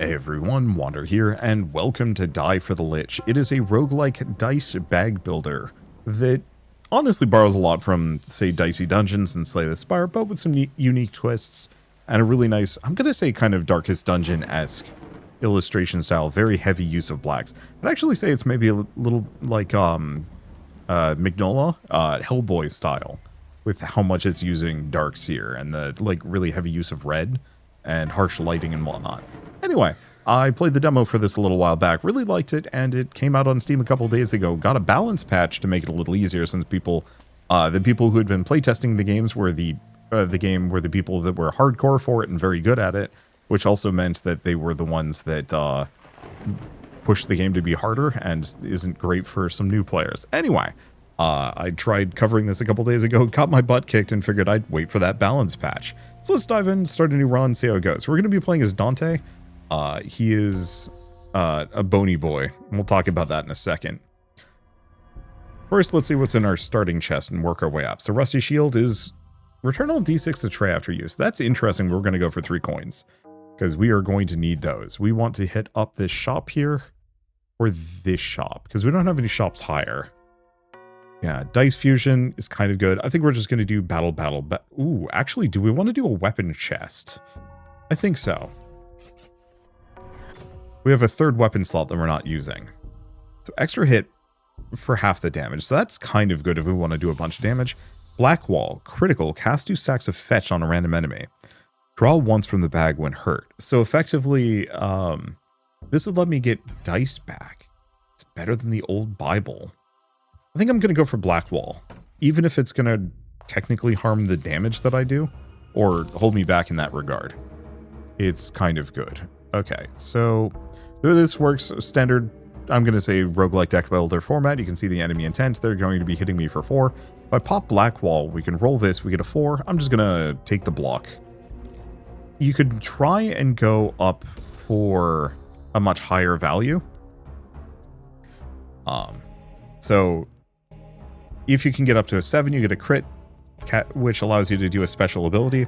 Hey everyone, Wander here, and welcome to Die for the Lich. It is a roguelike dice bag builder that honestly borrows a lot from, say, Dicey Dungeons and Slay the Spire, but with some unique twists and a really nice, I'm gonna say kind of Darkest Dungeon-esque illustration style, very heavy use of blacks. I'd actually say it's maybe a little like Mignola, Hellboy style, with how much it's using darks here, and the like really heavy use of red and harsh lighting and whatnot. Anyway, I played the demo for this a little while back, really liked it, and it came out on Steam a couple days ago. Got a balance patch to make it a little easier, since the people who had been playtesting the games were the people that were hardcore for it and very good at it, which also meant that they were the ones that pushed the game to be harder and isn't great for some new players. Anyway, I tried covering this a couple days ago, got my butt kicked, and figured I'd wait for that balance patch. So let's dive in, start a new run, see how it goes. We're going to be playing as Dante. He is a bony boy. We'll talk about that in a second. First, let's see what's in our starting chest and work our way up. So Rusty Shield is return all D6 to tray after use. That's interesting. We're going to go for 3 coins because we are going to need those. We want to hit up this shop here or this shop because we don't have any shops higher. Yeah, Dice Fusion is kind of good. I think we're just going to do battle. Ooh, actually, do we want to do a weapon chest? I think so. We have a 3rd weapon slot that we're not using. So extra hit for half the damage. So that's kind of good if we want to do a bunch of damage. Black Wall, critical, cast 2 stacks of fetch on a random enemy. Draw once from the bag when hurt. So effectively, this would let me get dice back. It's better than the old Bible. I think I'm going to go for Black Wall, even if it's going to technically harm the damage that I do, or hold me back in that regard. It's kind of good. Okay, so this works standard, I'm going to say roguelike deck builder format. You can see the enemy intent. They're going to be hitting me for 4. If I pop Black Wall, we can roll this. We get a 4. I'm just going to take the block. You could try and go up for a much higher value. So if you can get up to a 7, you get a crit, which allows you to do a special ability.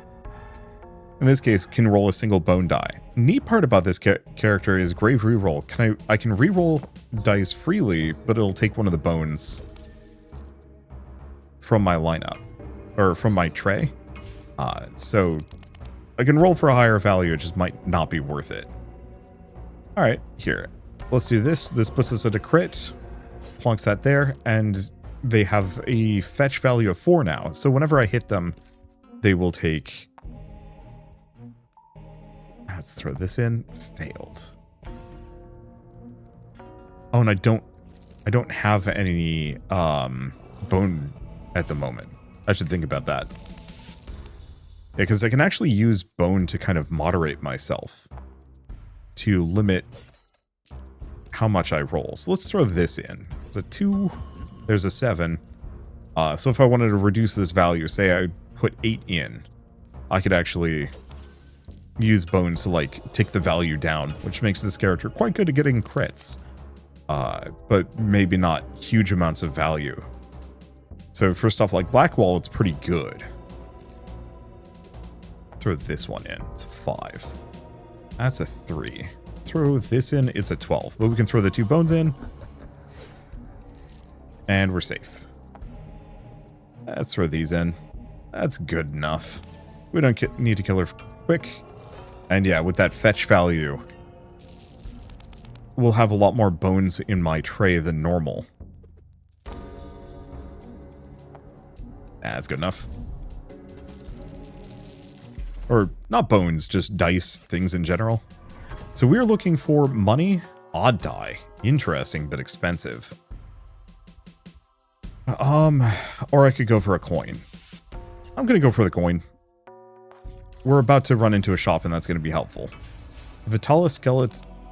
In this case, can roll a single bone die. Neat part about this character is Grave Reroll. I can reroll dice freely, but it'll take one of the bones from my lineup, or from my tray. So I can roll for a higher value, it just might not be worth it. Alright, here. Let's do this. This puts us at a crit. Plonks that there, and they have a fetch value of 4 now. So whenever I hit them, they will take... Let's throw this in. Failed. Oh, and I don't have any bone at the moment. I should think about that. Yeah, because I can actually use bone to kind of moderate myself to limit how much I roll. So let's throw this in. It's a 2. There's a 7. So if I wanted to reduce this value, say I put 8 in, I could actually use bones to like tick the value down, which makes this character quite good at getting crits, but maybe not huge amounts of value. So for stuff like Black Wall, it's pretty good. Throw this one in. It's a 5. That's a 3. Throw this in. It's a 12. But we can throw the 2 bones in, and we're safe. Let's throw these in. That's good enough. We don't need to kill her quick. And yeah, with that fetch value, we'll have a lot more bones in my tray than normal. That's good enough. Or, not bones, just dice, things in general. So we're looking for money, odd die. Interesting, but expensive. Or I could go for a coin. I'm gonna go for the coin. We're about to run into a shop, and that's going to be helpful. Vitala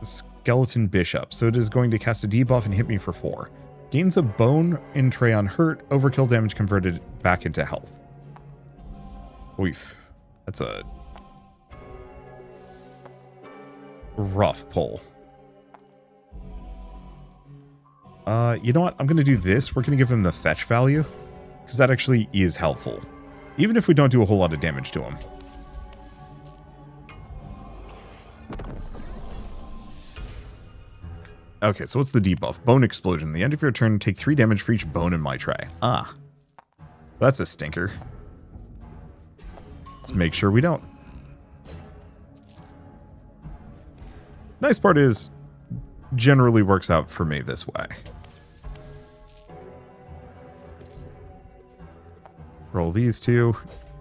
Skeleton Bishop. So it is going to cast a debuff and hit me for 4. Gains a bone in tray on hurt. Overkill damage converted back into health. Oof. That's a rough pull. You know what? I'm going to do this. We're going to give him the fetch value, because that actually is helpful, even if we don't do a whole lot of damage to him. Okay, so what's the debuff? Bone explosion. At the end of your turn, take 3 damage for each bone in my tray. Ah. That's a stinker. Let's make sure we don't. Nice part is, generally works out for me this way. Roll these 2.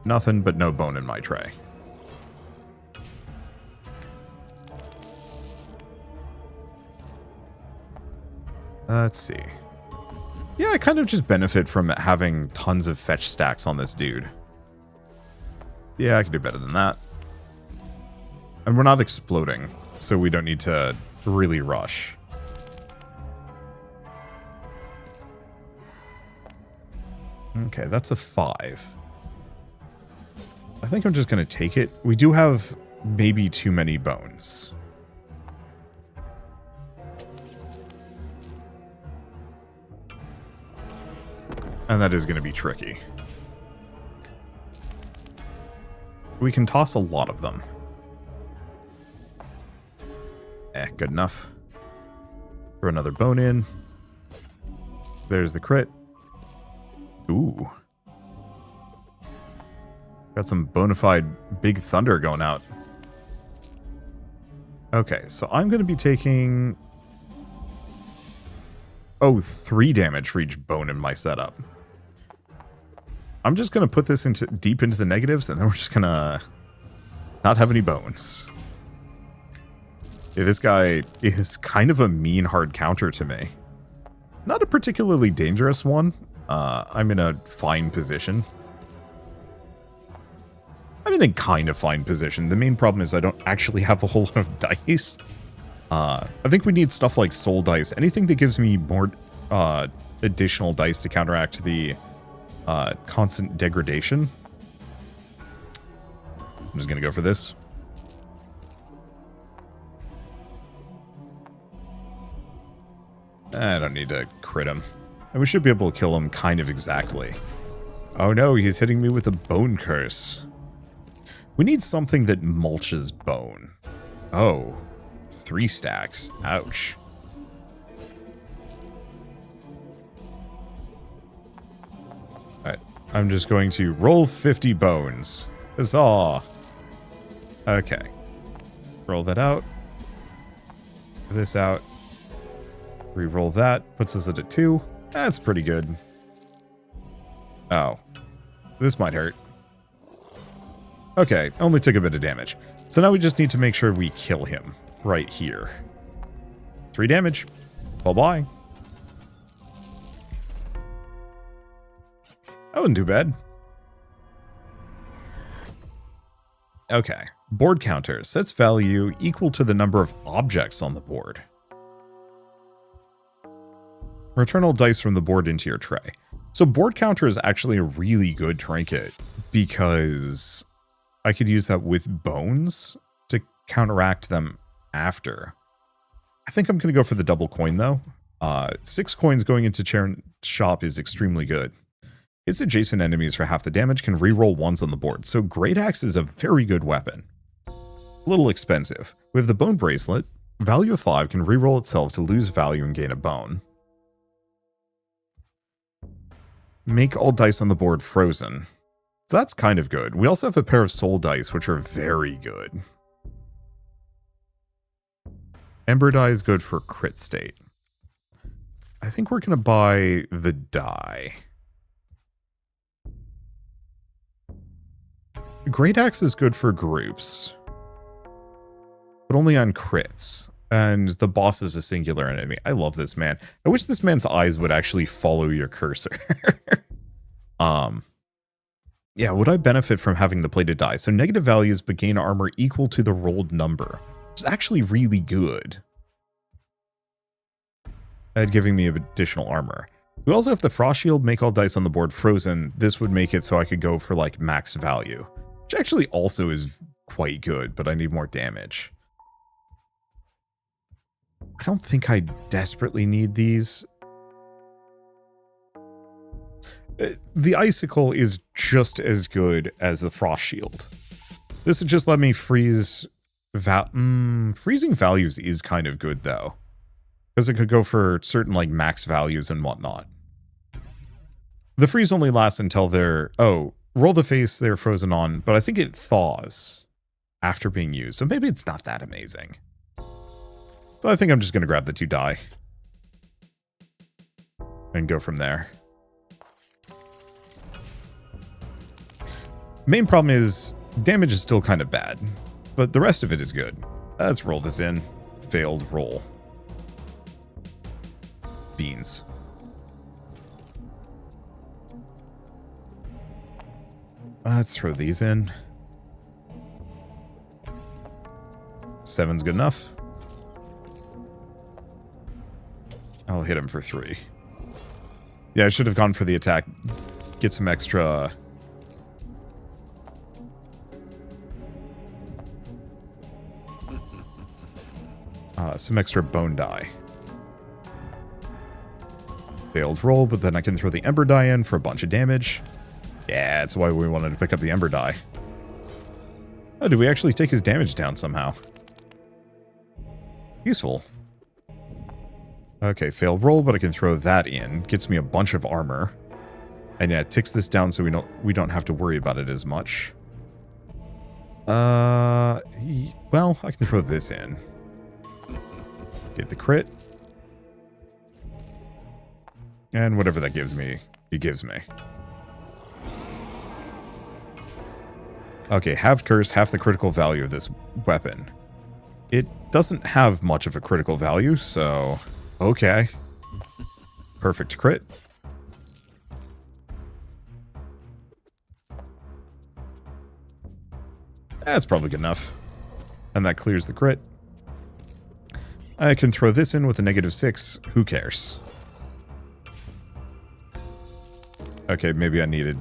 Nothing but no bone in my tray. Let's see. Yeah, I kind of just benefit from having tons of fetch stacks on this dude. Yeah, I can do better than that. And we're not exploding, so we don't need to really rush. Okay, that's a 5. I think I'm just going to take it. We do have maybe too many bones. And that is going to be tricky. We can toss a lot of them. Good enough. Throw another bone in. There's the crit. Ooh. Got some bona fide big thunder going out. Okay, so I'm going to be taking... Oh, 3 damage for each bone in my setup. I'm just going to put this deep into the negatives, and then we're just going to not have any bones. Yeah, this guy is kind of a mean hard counter to me. Not a particularly dangerous one. I'm in a fine position. I'm in a kind of fine position. The main problem is I don't actually have a whole lot of dice. I think we need stuff like soul dice. Anything that gives me more additional dice to counteract the constant degradation. I'm just going to go for this. I don't need to crit him. And we should be able to kill him kind of exactly. Oh no, he's hitting me with a bone curse. We need something that mulches bone. Oh, 3 stacks. Ouch. Alright, I'm just going to roll 50 bones. Huzzah! Okay. Roll that out. This out. Reroll that. Puts us at a 2. That's pretty good. Oh. This might hurt. Okay, only took a bit of damage. So now we just need to make sure we kill him right here. 3 damage. Bye-bye. That wasn't too bad. Okay. Board counter sets value equal to the number of objects on the board. Return all dice from the board into your tray. So board counter is actually a really good trinket because I could use that with bones to counteract them after. I think I'm going to go for the double coin though. 6 coins going into chair shop is extremely good. Its adjacent enemies for half the damage can reroll 1s on the board, so Great Axe is a very good weapon. A little expensive. We have the bone bracelet. Value of 5 can reroll itself to lose value and gain a bone. Make all dice on the board frozen. So that's kind of good. We also have a pair of soul dice, which are very good. Ember die is good for crit state. I think we're going to buy the die. Great Axe is good for groups, but only on crits. And the boss is a singular enemy. I love this man. I wish this man's eyes would actually follow your cursor. Yeah, would I benefit from having the plated die? So negative values but gain armor equal to the rolled number. Which is actually really good at giving me additional armor. We also have the frost shield, make all dice on the board frozen. This would make it so I could go for like max value. Which actually also is quite good, but I need more damage. I don't think I desperately need these. The icicle is just as good as the frost shield. This would just let me freeze. Freezing values is kind of good though. Because it could go for certain, like, max values and whatnot. The freeze only lasts until they're... Oh, roll the face they're frozen on, but I think it thaws after being used. So maybe it's not that amazing. So I think I'm just going to grab the 2 die. And go from there. Main problem is damage is still kind of bad, but the rest of it is good. Let's roll this in. Failed roll. Beans. Let's throw these in. 7's good enough. I'll hit him for 3. Yeah, I should have gone for the attack. Get some extra... some extra bone die. Failed roll, but then I can throw the ember die in for a bunch of damage. Yeah, that's why we wanted to pick up the ember die. Oh, did we actually take his damage down somehow? Useful. Okay, failed roll, but I can throw that in. Gets me a bunch of armor. And yeah, it ticks this down so we don't have to worry about it as much. Well, I can throw this in. Get the crit. And whatever that gives me, it gives me. Okay, half curse, half the critical value of this weapon. It doesn't have much of a critical value, so... Okay. Perfect crit. That's probably good enough. And that clears the crit. I can throw this in with a -6. Who cares? Okay, maybe I needed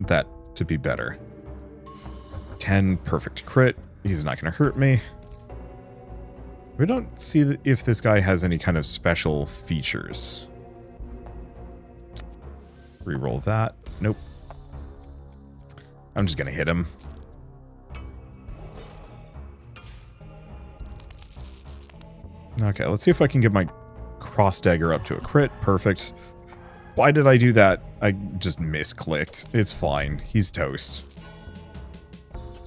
that to be better. 10, perfect crit. He's not going to hurt me. We don't see if this guy has any kind of special features. Reroll that. Nope. I'm just going to hit him. Okay, let's see if I can get my cross dagger up to a crit. Perfect. Why did I do that? I just misclicked. It's fine. He's toast.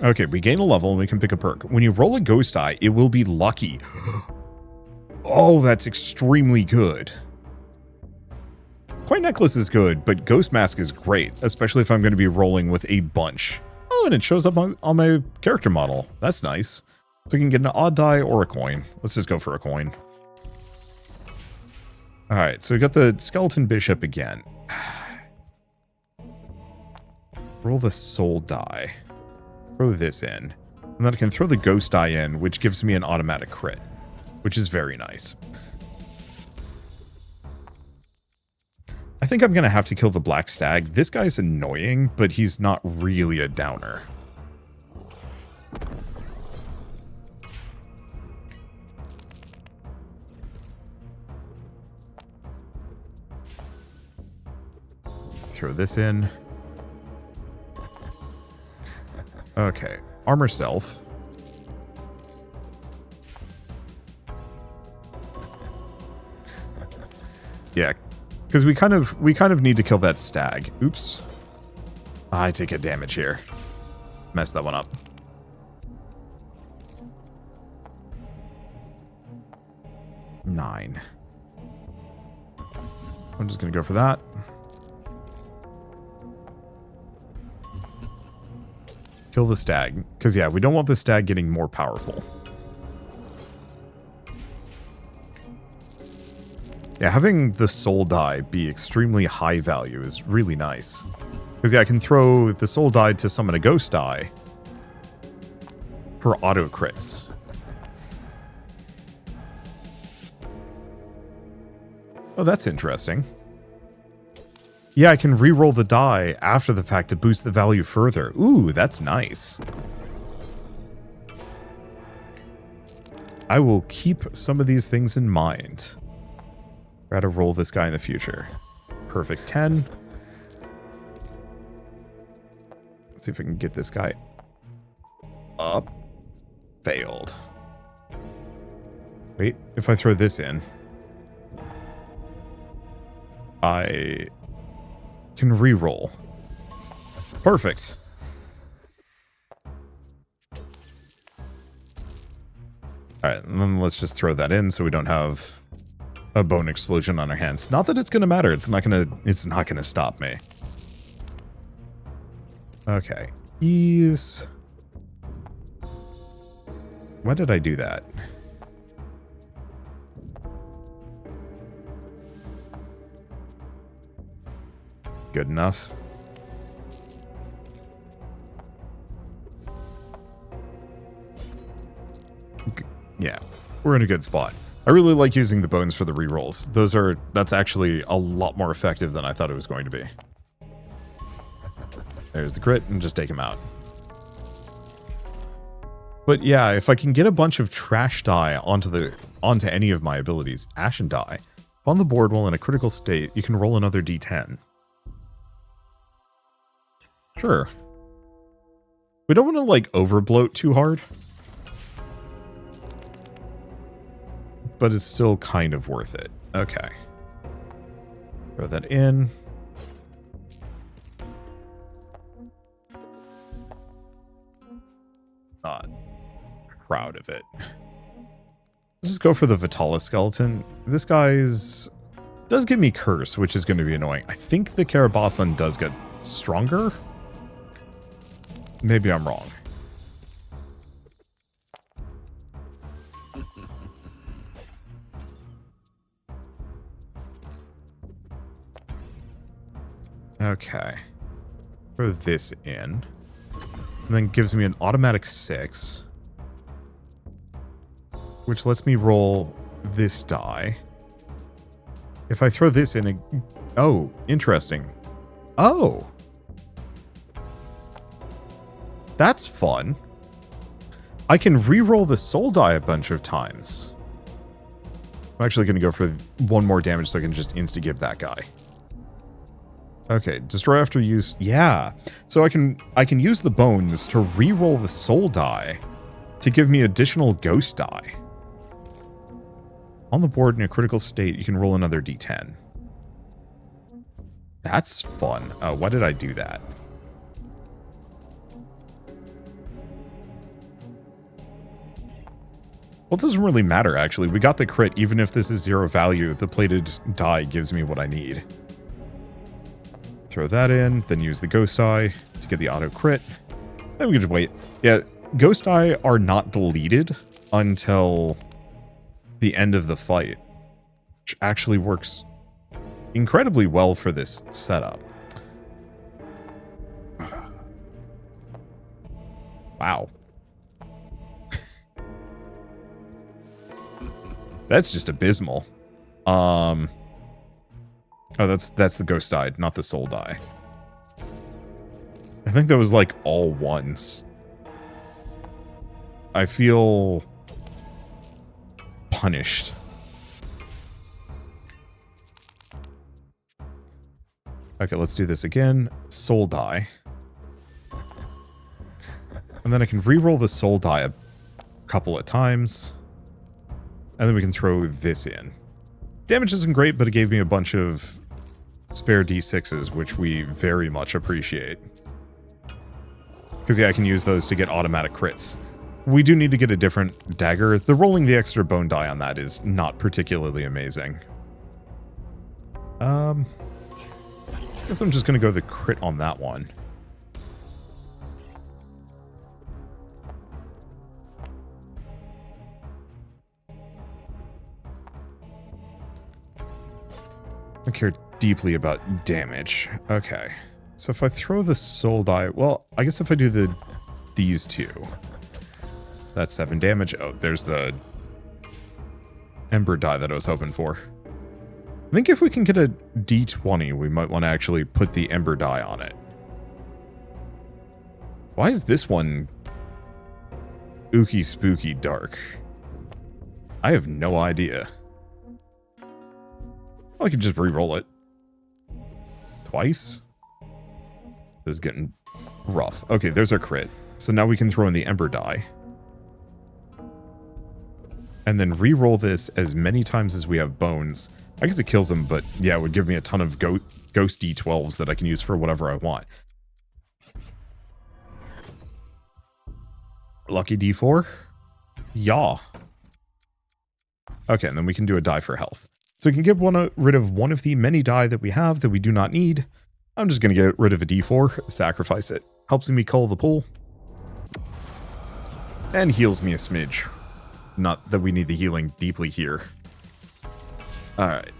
Okay, we gain a level and we can pick a perk. When you roll a ghost die, it will be lucky. Oh, that's extremely good. Coin necklace is good, but ghost mask is great, especially if I'm going to be rolling with a bunch. Oh, and it shows up on my character model. That's nice. So we can get an odd die or a coin. Let's just go for a coin. Alright, so we got the skeleton bishop again. Roll the soul die. Throw this in. And then I can throw the ghost die in, which gives me an automatic crit. Which is very nice. I think I'm going to have to kill the black stag. This guy's annoying, but he's not really a downer. Throw this in. Okay, armor self. Yeah, because we kind of need to kill that stag. Oops. I take a damage here. Messed that one up. Nine. I'm just gonna go for that. Kill the stag. Because, yeah, we don't want the stag getting more powerful. Yeah, having the soul die be extremely high value is really nice. Because, yeah, I can throw the soul die to summon a ghost die for auto crits. Oh, that's interesting. Yeah, I can re-roll the die after the fact to boost the value further. Ooh, that's nice. I will keep some of these things in mind. Try to roll this guy in the future. Perfect 10. Let's see if I can get this guy up. Failed. Wait, if I throw this in, I can re-roll. Perfect. Alright, and then let's just throw that in so we don't have a bone explosion on our hands. Not that it's gonna matter, it's not gonna stop me. Okay. Ease. Why did I do that? Good enough. Yeah, we're in a good spot. I really like using the bones for the rerolls. That's actually a lot more effective than I thought it was going to be. There's the crit, and just take him out. But yeah, if I can get a bunch of trash die onto any of my abilities, Ashen die, on the board while in a critical state, you can roll another d10. Sure. We don't want to, like, overbloat too hard. But it's still kind of worth it. Okay. Throw that in. Not proud of it. Let's just go for the Vitalis skeleton. This guy's does give me curse, which is going to be annoying. I think the Carabasan does get stronger. Maybe I'm wrong. Okay. Throw this in. And then gives me an automatic 6. Which lets me roll this die. If I throw this in... Oh, interesting. Oh! That's fun. I can re-roll the soul die a bunch of times. I'm actually going to go for one more damage so I can just insta-give that guy. Okay, destroy after use. Yeah. So I can use the bones to re-roll the soul die to give me additional ghost die. On the board in a critical state, you can roll another d10. That's fun. Why did I do that? Well, it doesn't really matter, actually. We got the crit. Even if this is 0 value, the plated die gives me what I need. Throw that in, then use the ghost die to get the auto crit. Then we can just wait. Yeah, ghost die are not deleted until the end of the fight, which actually works incredibly well for this setup. Wow. That's just abysmal. Oh, that's the ghost die, not the soul die. I think that was like all ones. I feel punished. Okay, let's do this again. Soul die. And then I can re-roll the soul die a couple of times. And then we can throw this in. Damage isn't great, but it gave me a bunch of spare d6s, which we very much appreciate. Because, yeah, I can use those to get automatic crits. We do need to get a different dagger. The rolling the extra bone die on that is not particularly amazing. I guess I'm just going to go the crit on that one. I care deeply about damage. Okay. So if I throw the soul die... Well, I guess if I do these two... That's 7 damage. Oh, there's the ember die that I was hoping for. I think if we can get a d20, we might want to actually put the ember die on it. Why is this one ooky spooky dark? I have no idea. I could just re-roll it. Twice? This is getting rough. Okay, there's our crit. So now we can throw in the ember die. and then re-roll this as many times as we have bones. I guess it kills them, but yeah, it would give me a ton of ghost D12s that I can use for whatever I want. Lucky D4? Yeah. Okay, and then we can do a die for health. So we can get rid of one of the many die that we have that we do not need. I'm just going to get rid of a D4, sacrifice it. Helps me cull the pool. And heals me a smidge. Not that we need the healing deeply here. Alright.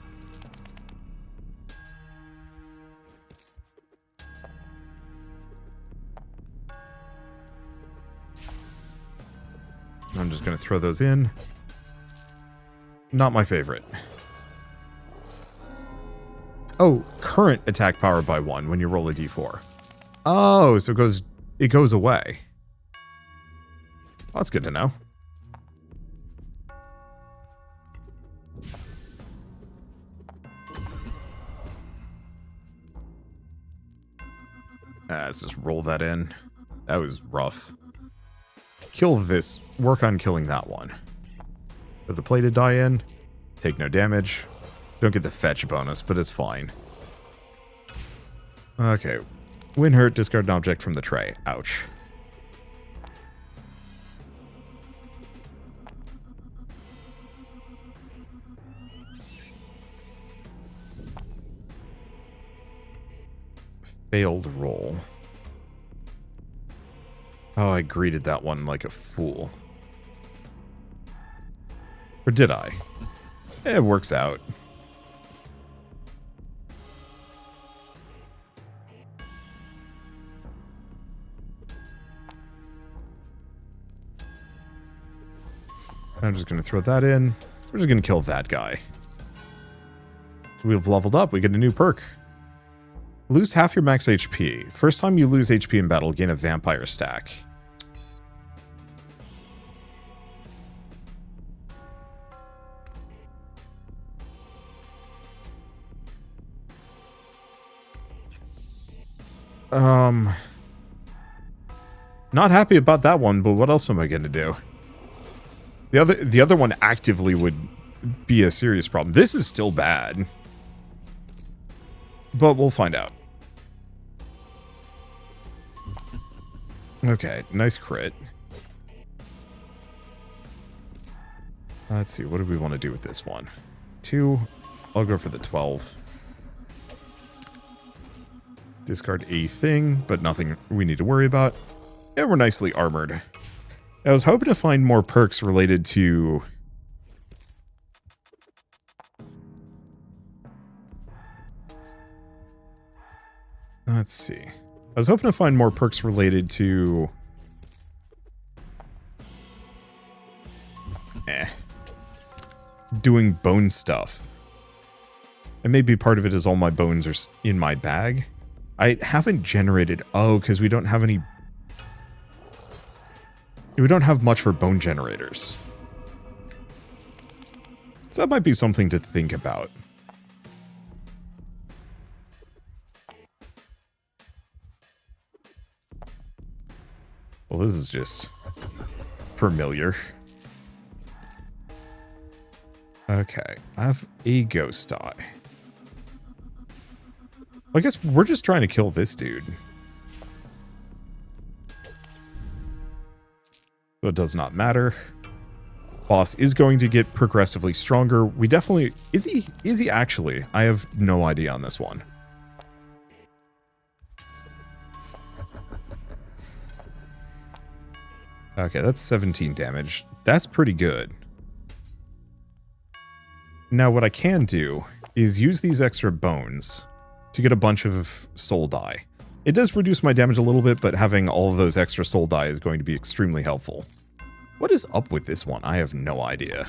I'm just going to throw those in. Not my favorite. Oh, current attack power by 1 when you roll a d4. Oh, so it goes away. That's good to know. Let's just roll that in. That was rough. Kill this. Work on killing that one. Put the plated die in. Take no damage. Don't get the fetch bonus, but it's fine. Okay. When hurt, discard an object from the tray. Ouch. Failed roll. Oh, I greeted that one like a fool. Or did I? It works out. I'm just going to throw that in. We're just going to kill that guy. We've leveled up. We get a new perk. Lose half your max HP. First time you lose HP in battle, gain a vampire stack. Not happy about that one, but what else am I going to do? The other one actively would be a serious problem. This is still bad. But we'll find out. Okay, nice crit. Let's see, what do we want to do with this one? 2. I'll go for the 12. Discard a thing, but nothing we need to worry about. Yeah, we're nicely armored. I was hoping to find more perks related to... Let's see. I was hoping to find more perks related to... doing bone stuff. And maybe part of it is all my bones are in my bag. I haven't generated... Oh, because we don't have any... We don't have much for bone generators. So that might be something to think about. Well, this is just familiar. Okay, I have a ghost die. I guess we're just trying to kill this dude. So it does not matter. Boss is going to get progressively stronger. We definitely... Is he actually? I have no idea on this one. Okay, that's 17 damage. That's pretty good. Now what I can do is use these extra bones to get a bunch of soul die. It does reduce my damage a little bit, but having all of those extra soul die is going to be extremely helpful. What is up with this one? I have no idea.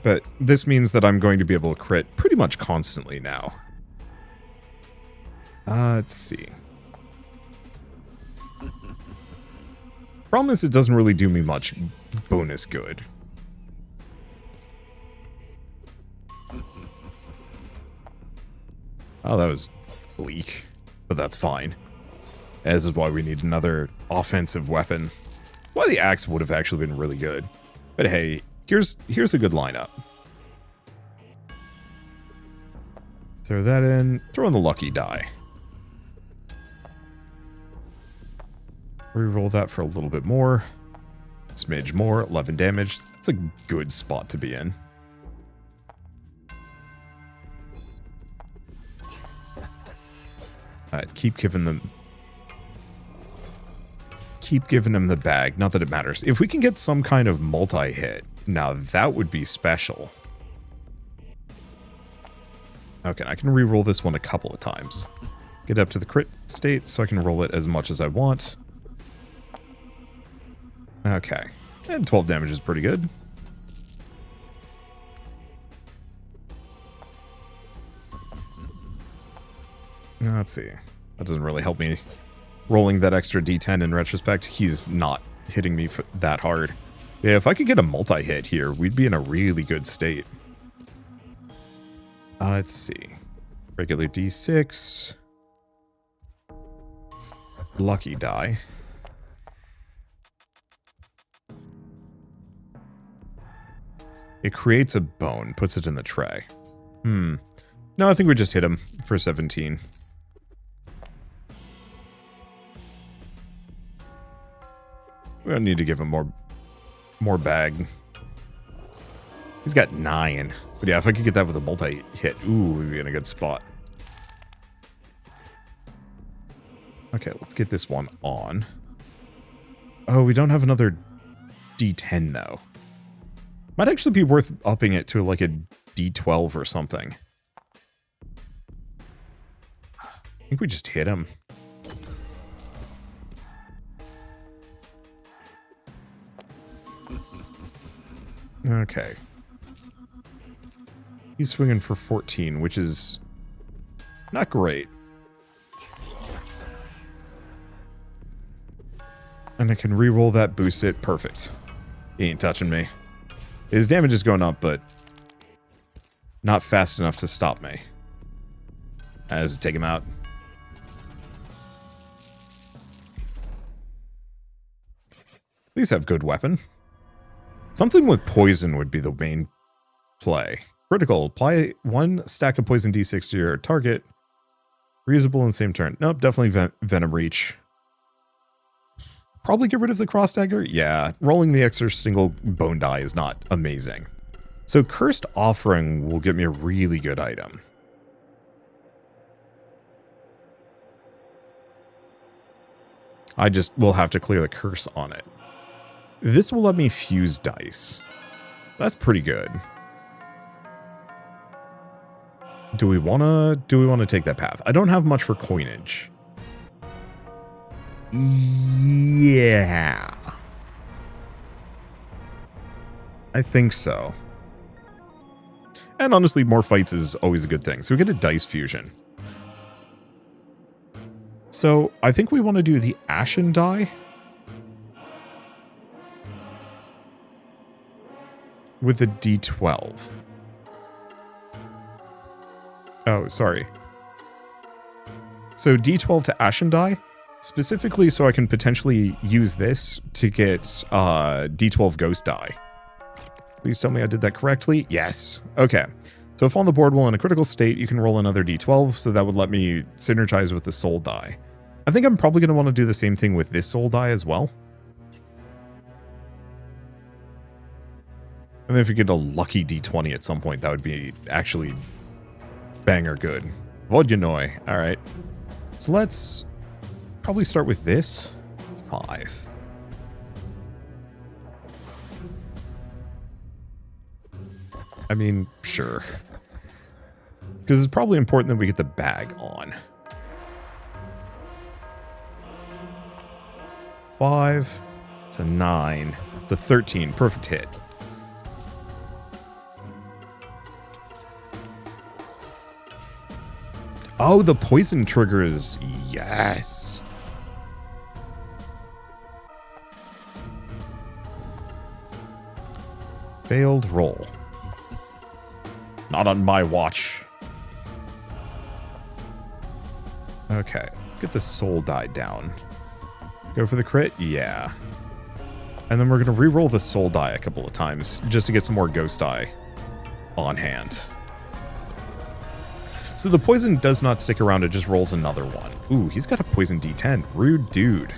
But this means that I'm going to be able to crit pretty much constantly now. Let's see. Problem is, it doesn't really do me much bonus good. Oh, that was bleak, but that's fine. This is why we need another offensive weapon. Why the axe would have actually been really good. But hey, here's a good lineup. Throw that in. Throw in the lucky die. Reroll that for a little bit more. Smidge more. 11 damage. That's a good spot to be in. Alright, keep giving them the bag. Not that it matters. If we can get some kind of multi-hit, now that would be special. Okay, I can re-roll this one a couple of times. Get up to the crit state so I can roll it as much as I want. Okay. And 12 damage is pretty good. Let's see. That doesn't really help me rolling that extra d10 in retrospect. He's not hitting me that hard. Yeah, if I could get a multi-hit here, we'd be in a really good state. Let's see. Regular d6. Lucky die. It creates a bone, puts it in the tray. No, I think we just hit him for 17. We don't need to give him more bag. He's got 9. But yeah, if I could get that with a multi-hit, ooh, we'd be in a good spot. Okay, let's get this one on. Oh, we don't have another D10, though. Might actually be worth upping it to like a D12 or something. I think we just hit him. Okay. He's swinging for 14, which is not great. And I can re-roll that, boost it. Perfect. He ain't touching me. His damage is going up, but not fast enough to stop me. As take him out. Please have good weapon. Something with poison would be the main play. Critical. Apply 1 stack of poison d6 to your target. Reusable in the same turn. Nope, definitely Venom Reach. Probably get rid of the cross dagger? Yeah, rolling the extra single bone die is not amazing. So Cursed Offering will get me a really good item. I just will have to clear the curse on it. This will let me fuse dice. That's pretty good. Do we wanna take that path? I don't have much for coinage. Yeah. I think so. And honestly, more fights is always a good thing. So we get a dice fusion. So I think we want to do the Ashen die. With a D12. Oh, sorry. So D12 to Ashen die. Specifically so I can potentially use this to get D12 Ghost die. Please tell me I did that correctly. Yes. Okay. So if on the board while in a critical state, you can roll another D12, so that would let me synergize with the soul die. I think I'm probably going to want to do the same thing with this soul die as well. And then if we get a lucky D20 at some point, that would be actually banger good. Vodyanoi. Alright. So let's probably start with this. 5. I mean, sure. Because it's probably important that we get the bag on. 5. It's a 9. It's a 13. Perfect hit. Oh, the poison triggers. Yes. Failed roll. Not on my watch. Okay, let's get the soul die down. Go for the crit? Yeah. And then we're going to re-roll the soul die a couple of times just to get some more ghost die on hand. So the poison does not stick around, it just rolls another one. Ooh, he's got a poison D10. Rude dude.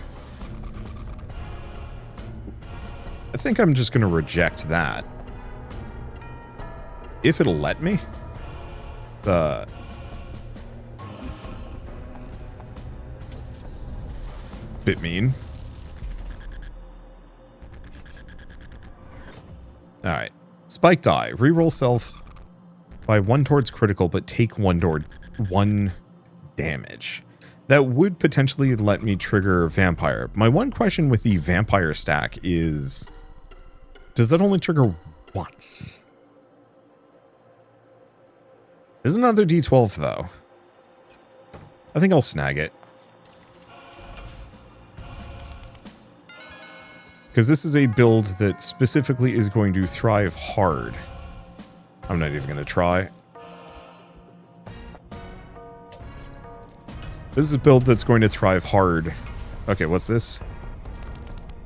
I think I'm just going to reject that. If it'll let me. Bit mean. Alright. Spike die. Reroll self by 1 towards critical, but take 1 damage. That would potentially let me trigger vampire. My one question with the vampire stack is, does that only trigger once? There's another D12 though. I think I'll snag it. Because this is a build that specifically is going to thrive hard. I'm not even going to try. This is a build that's going to thrive hard. Okay, what's this?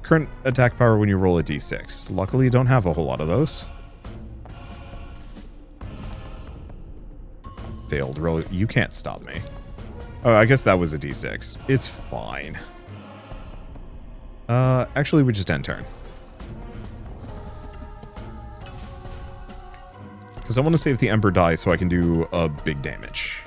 Current attack power when you roll a d6. Luckily, you don't have a whole lot of those. Failed roll. You can't stop me. Oh, I guess that was a d6. It's fine. Actually, we just end turn. Because I want to save the Ember die so I can do a big damage.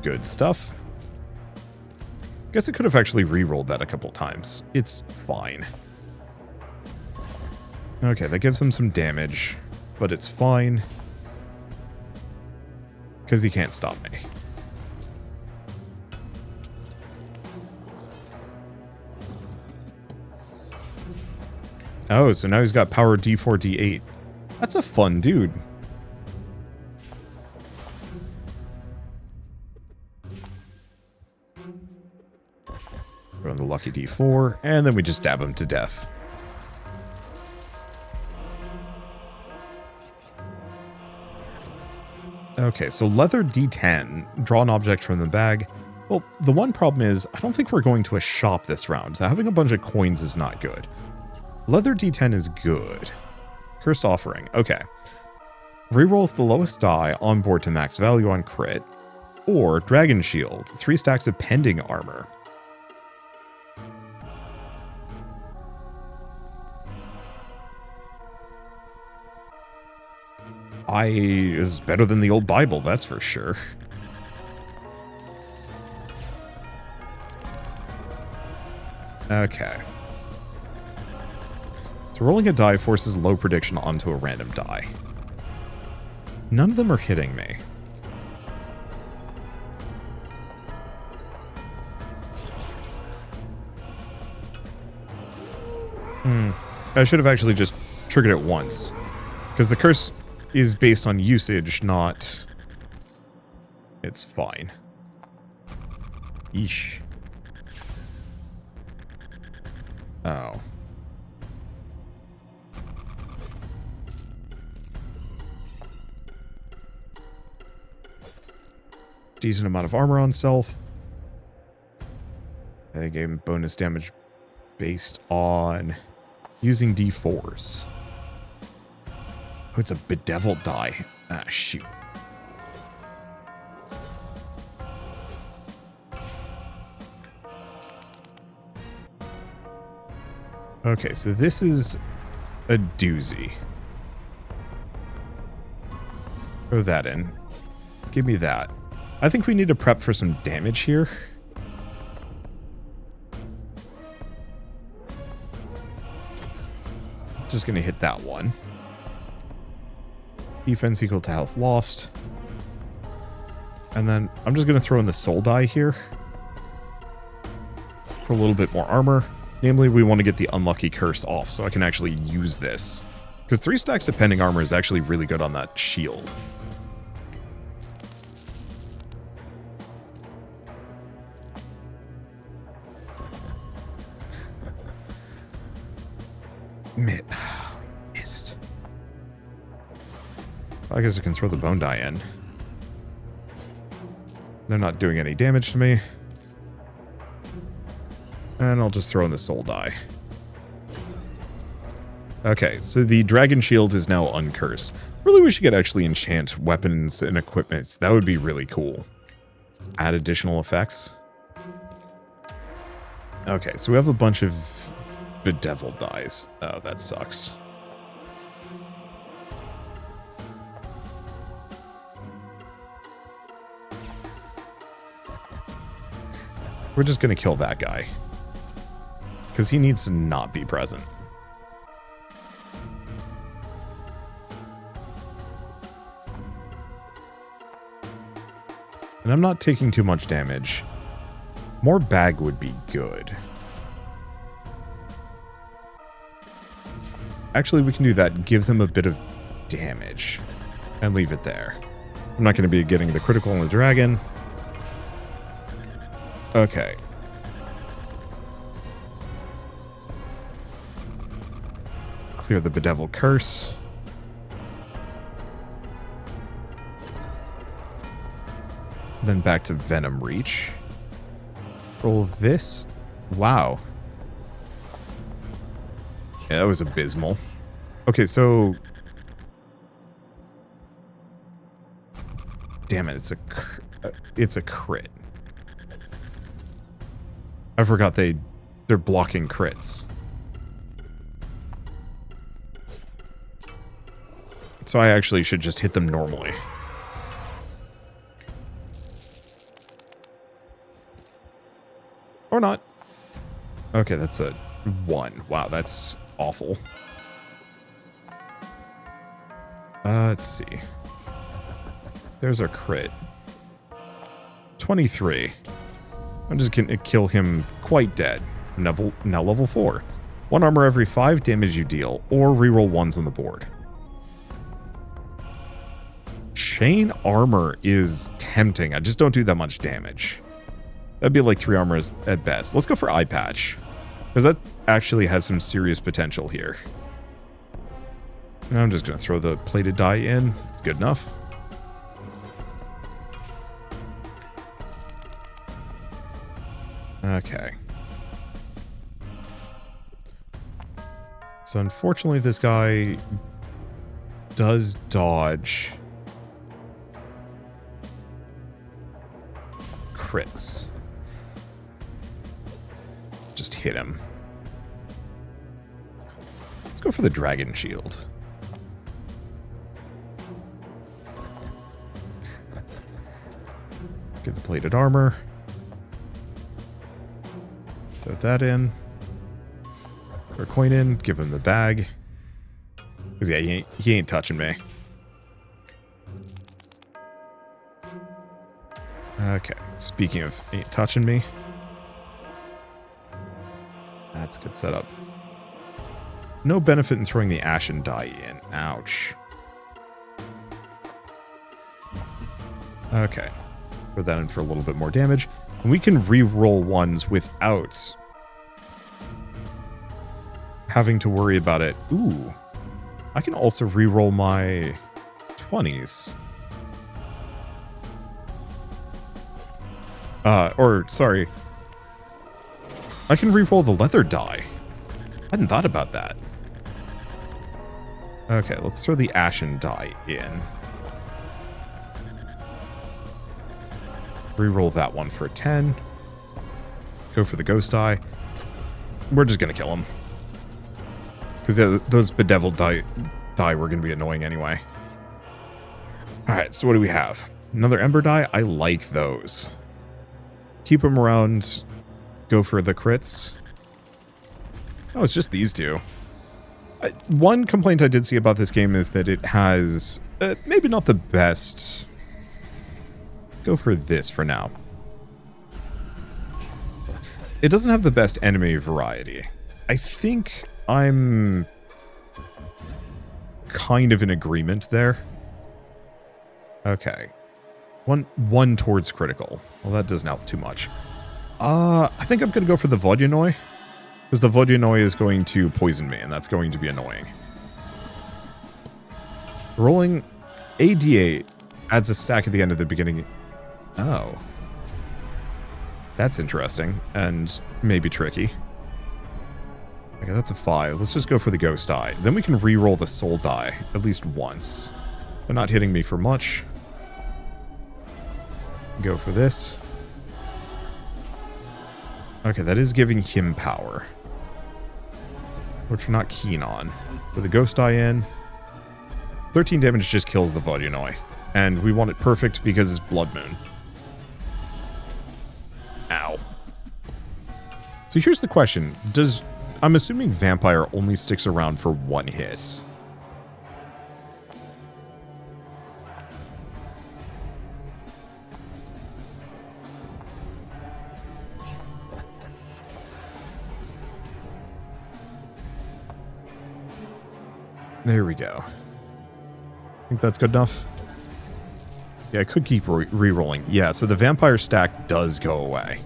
Good stuff. Guess I could have actually re-rolled that a couple times. It's fine. Okay, that gives him some damage, but it's fine. Because he can't stop me. Oh, so now he's got power D4, D8. That's a fun dude. Throw in the lucky D4, and then we just stab him to death. Okay, so leather D10. Draw an object from the bag. Well, the one problem is, I don't think we're going to a shop this round, so having a bunch of coins is not good. Leather D10 is good. Cursed Offering. Okay. Rerolls the lowest die on board to max value on crit. Or Dragon Shield. 3 stacks of pending armor. Is better than the old Bible, that's for sure. Okay. So rolling a die forces low prediction onto a random die. None of them are hitting me. I should have actually just triggered it once. Because the curse is based on usage, not... It's fine. Yeesh. Oh. Decent amount of armor on self. They gave him bonus damage based on using D4s. Oh, it's a bedeviled die. Ah, shoot. Okay, so this is a doozy. Throw that in. Give me that. I think we need to prep for some damage here. Just gonna hit that one. Defense equal to health lost. And then I'm just gonna throw in the soul die here. For a little bit more armor. Namely, we want to get the unlucky curse off so I can actually use this. Because 3 stacks of pending armor is actually really good on that shield. Missed. I guess I can throw the bone die in. They're not doing any damage to me. And I'll just throw in the soul die. Okay, so the dragon shield is now uncursed. Really wish you could actually enchant weapons and equipment. That would be really cool. Add additional effects. Okay, so we have a bunch of bedeviled dies. Oh, that sucks. We're just gonna kill that guy. Because he needs to not be present. And I'm not taking too much damage. More bag would be good. Actually, we can do that. Give them a bit of damage. And leave it there. I'm not going to be getting the critical on the dragon. Okay. Clear the bedeviled curse. Then back to Venom Reach. Roll this. Wow. Yeah, that was abysmal. Okay, so... Damn it, it's a crit. I forgot they're blocking crits. So I actually should just hit them normally. Or not. Okay, that's a 1. Wow, that's awful. Let's see. There's our crit. 23. I'm just gonna kill him quite dead. Now level 4. 1 armor every 5 damage you deal, or reroll 1s on the board. Chain armor is tempting. I just don't do that much damage. That'd be like 3 armors at best. Let's go for eye patch. Because that actually has some serious potential here. I'm just going to throw the plated die in. It's good enough. Okay. So unfortunately this guy does dodge crits. Just hit him. Let's go for the dragon shield. Get the plated armor. Throw that in. Throw a coin in. Give him the bag. Because yeah, he ain't touching me. Okay, speaking of ain't touching me. That's a good setup. No benefit in throwing the ashen die in. Ouch. Okay. Throw that in for a little bit more damage. And we can re-roll 1s without having to worry about it. Ooh. I can also re-roll my 20s. Sorry. I can re-roll the leather die. I hadn't thought about that. Okay, let's throw the ashen die in. Reroll that one for 10. Go for the ghost die. We're just gonna kill him. Because those bedeviled die were gonna be annoying anyway. Alright, so what do we have? Another ember die? I like those. Keep them around. Go for the crits. Oh, it's just these two. One complaint I did see about this game is that it has maybe not the best. Go for this for now. It doesn't have the best enemy variety. I think I'm kind of in agreement there. Okay. One towards critical. Well, that doesn't help too much. I think I'm going to go for the Vodyanoi. Because the Vodyanoi is going to poison me, and that's going to be annoying. Rolling A D8 adds a stack at the end of the beginning. Oh. That's interesting, and maybe tricky. Okay, that's a 5. Let's just go for the ghost die. Then we can re-roll the soul die at least once. They're not hitting me for much. Go for this. Okay, that is giving him power, which we're not keen on. With the ghost die in, 13 damage just kills the Vodunoi. And we want it perfect because it's Blood Moon. Ow. So here's the question. I'm assuming Vampire only sticks around for one hit. There we go. Think that's good enough? Yeah, I could keep re-rolling. Yeah, so the vampire stack does go away.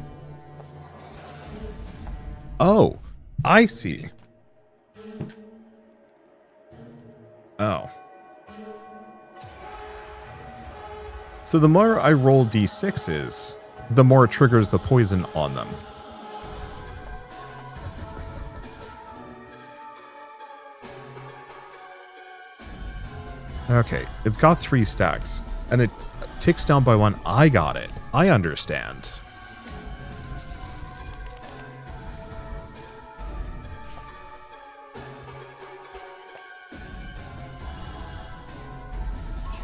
Oh, I see. Oh. So the more I roll d6s, the more it triggers the poison on them. Okay, it's got 3 stacks, and it ticks down by 1. I got it. I understand.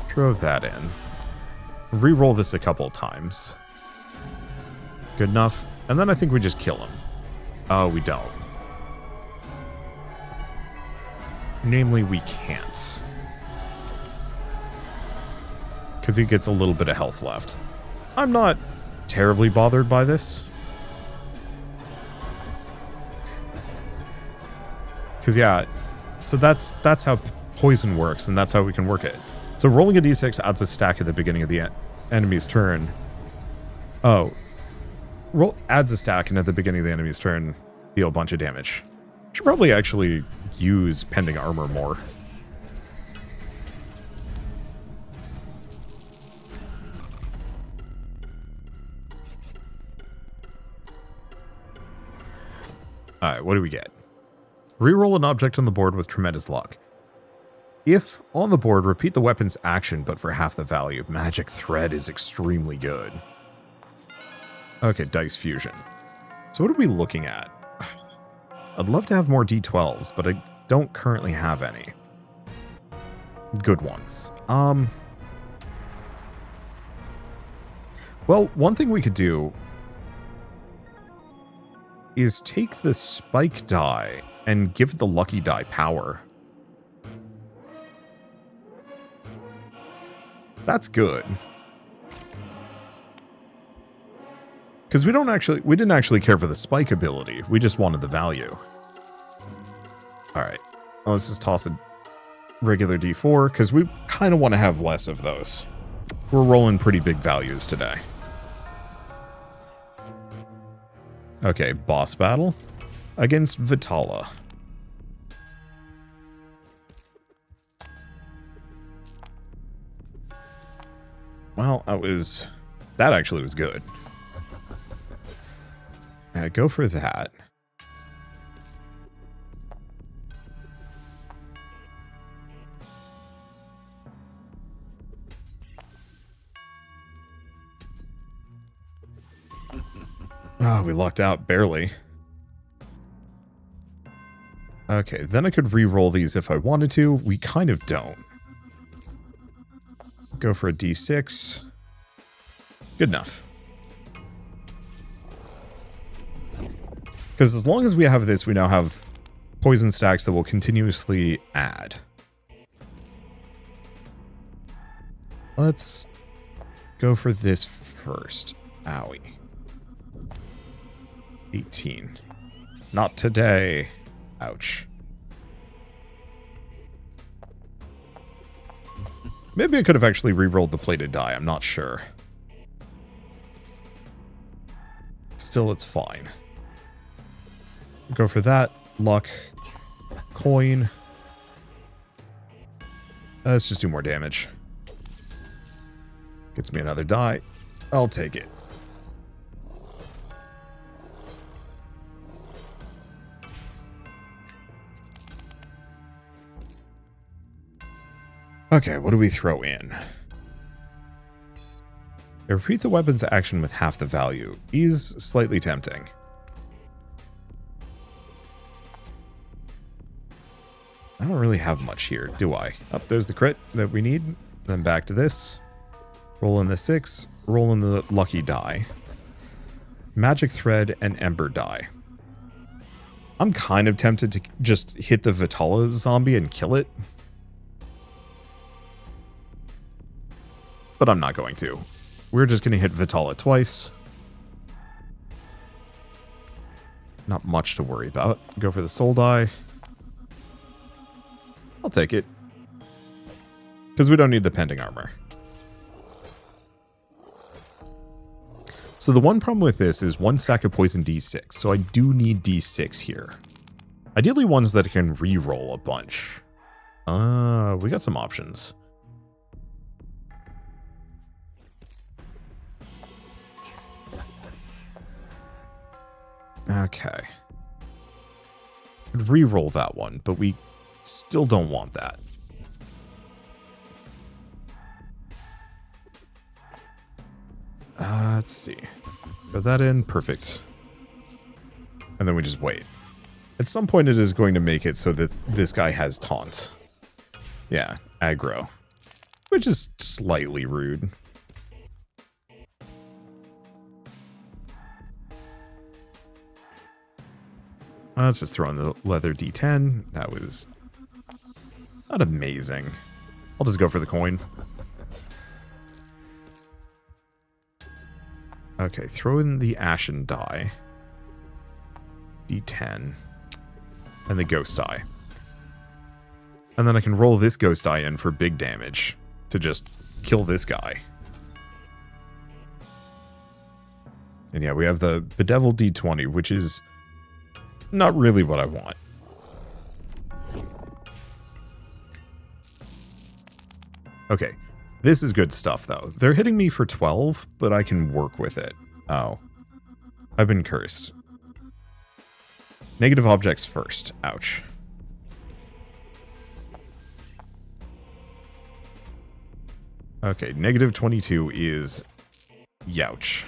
Drove that in. Reroll this a couple times. Good enough. And then I think we just kill him. Oh, we don't. Namely, we can't. Because he gets a little bit of health left. I'm not terribly bothered by this. Because, yeah, so that's how poison works, and that's how we can work it. So rolling a d6 adds a stack at the beginning of the enemy's turn. Oh. Adds a stack, and at the beginning of the enemy's turn, deal a bunch of damage. Should probably actually use Pending Armor more. Alright, what do we get? Reroll an object on the board with tremendous luck. If on the board, repeat the weapon's action, but for half the value. Magic Thread is extremely good. Okay, Dice Fusion. So what are we looking at? I'd love to have more D12s, but I don't currently have any. Good ones. Well, one thing we could do is take the spike die and give the lucky die power. That's good. Because we didn't actually care for the spike ability. We just wanted the value. Alright. Well, let's just toss a regular D4, because we kind of want to have less of those. We're rolling pretty big values today. Okay, boss battle against Vitala. Well, that actually was good. Go for that. Ah, we lucked out barely. Okay, then I could re-roll these if I wanted to. We kind of don't. Go for a D6. Good enough. Because as long as we have this, we now have poison stacks that will continuously add. Let's go for this first. Owie. 18. Not today. Ouch. Maybe I could have actually re-rolled the plated die. I'm not sure. Still, it's fine. Go for that. Luck. Coin. Let's just do more damage. Gets me another die. I'll take it. Okay, what do we throw in? Repeat the weapon's action with half the value. Is slightly tempting. I don't really have much here, do I? Oh, there's the crit that we need. Then back to this. Roll in the 6. Roll in the lucky die. Magic thread and ember die. I'm kind of tempted to just hit the Vitala zombie and kill it. But I'm not going to. We're just going to hit Vitala twice. Not much to worry about. Go for the soul die. I'll take it. Because we don't need the pending armor. So the one problem with this is one stack of poison D6. So I do need D6 here. Ideally ones that can re-roll a bunch. We got some options. Okay. Could re-roll that one, but we still don't want that. Let's see. Put that in. Perfect. And then we just wait. At some point it is going to make it so that this guy has taunt. Yeah, aggro. Which is slightly rude. Let's just throw in the leather D10. That was not amazing. I'll just go for the coin. Okay, throw in the ashen die. D10. And the ghost die. And then I can roll this ghost die in for big damage to just kill this guy. And yeah, we have the bedeviled D20, which is not really what I want. Okay, this is good stuff, though. They're hitting me for 12, but I can work with it. Oh. I've been cursed. Negative objects first. Ouch. Okay, negative 22 is youch.